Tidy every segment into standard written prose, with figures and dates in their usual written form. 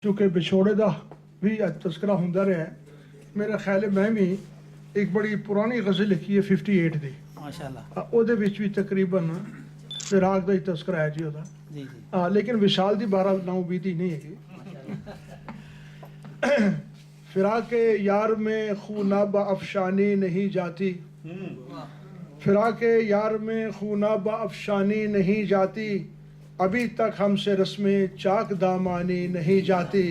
چونکہ بچھوڑے دا بھی تذکرہ ہوندا رہا ہے، میرا خیال ہے میں بھی ایک بڑی پرانی غزل لکھی ہے 58 دی ماشاءاللہ او دے وچ بھی تقریباً فراق دا ہی تذکرہ ہے جی او دا جی جی لیکن وشال دی 12 نو بیتی نہیں ہے فراق یار میں خوناب افشانی نہیں جاتی، فراق یار میں خوناب افشانی نہیں جاتی، ابھی تک ہم سے رسم چاک دامانی نہیں جاتی،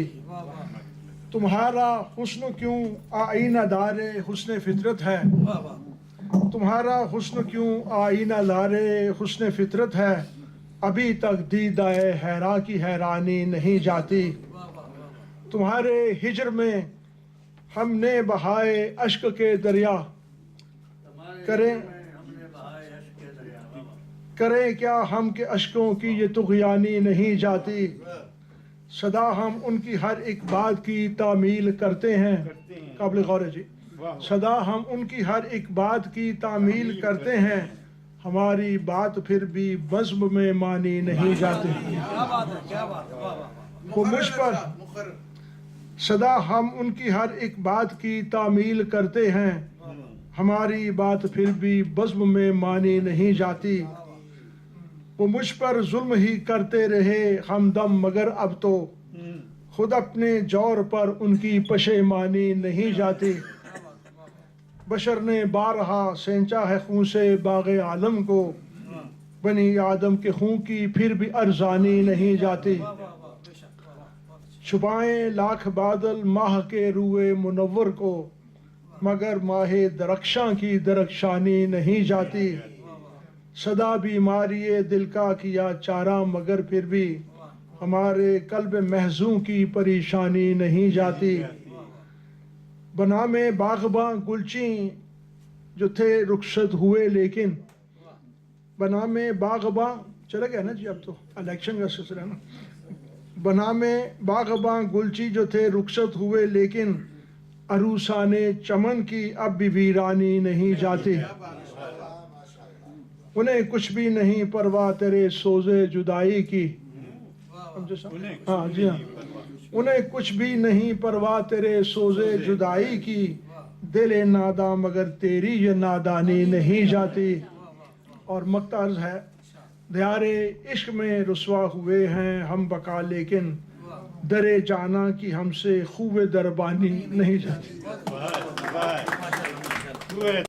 تمہارا حسن کیوں آئینہ دار حسن فطرت ہے، تمہارا حسن کیوں آئینہ دار حسن فطرت ہے، ابھی تک دیدہ حیرا کی حیرانی نہیں جاتی، تمہارے ہجر میں ہم نے بہائے اشک کے دریا، کریں کیا ہم کے اشکوں کی یہ طغیانی نہیں جاتی، صدا ہم ان کی ہر ایک بات کی تعمیل کرتے ہیں، قابل غور ہے جی، صدا ہم ان کی ہر ایک بات کی تعمیل کرتے ہیں، ہماری بات پھر بھی بزم میں مانی نہیں جاتی، وہ مجھ پر صدا ہم ان کی ہر ایک بات کی تعمیل کرتے ہیں، ہماری بات پھر بھی بزم میں مانی نہیں جاتی، وہ مجھ پر ظلم ہی کرتے رہے ہمدم مگر اب تو خود اپنے جور پر ان کی پشیمانی نہیں جاتی، بشر نے بارہا سینچا ہے خون سے باغ عالم کو، بنی آدم کے خون کی پھر بھی ارزانی نہیں جاتی، چھپائیں لاکھ بادل ماہ کے روئے منور کو، مگر ماہ درخشاں کی درخشانی نہیں جاتی، صدا بیماری دل کا کیا چارہ مگر پھر بھی ہمارے قلب محزوں کی پریشانی نہیں جاتی، بنا میں باغباں گلچیں جو تھے رخصت ہوئے لیکن بنا میں باغباں چلا گیا نا جی، اب تو الیکشن کا سلسلہ ہے نا، بنا میں باغباں گلچی جو تھے رخصت ہوئے لیکن عروسان چمن کی اب بھی ویرانی نہیں جاتی، انہیں کچھ بھی نہیں پرواہ تیرے سوزے جدائی کی، ہاں جی ہاں، انہیں کچھ بھی نہیں پرواہ تیرے سوزے جدائی کی، دل ناداں مگر تیری یہ نادانی نہیں جاتی، اور مقطع عرض ہے، دیار عشق میں رسوا ہوئے ہیں ہم بقا لیکن در جانا کی ہم سے خوب دربانی نہیں جاتی۔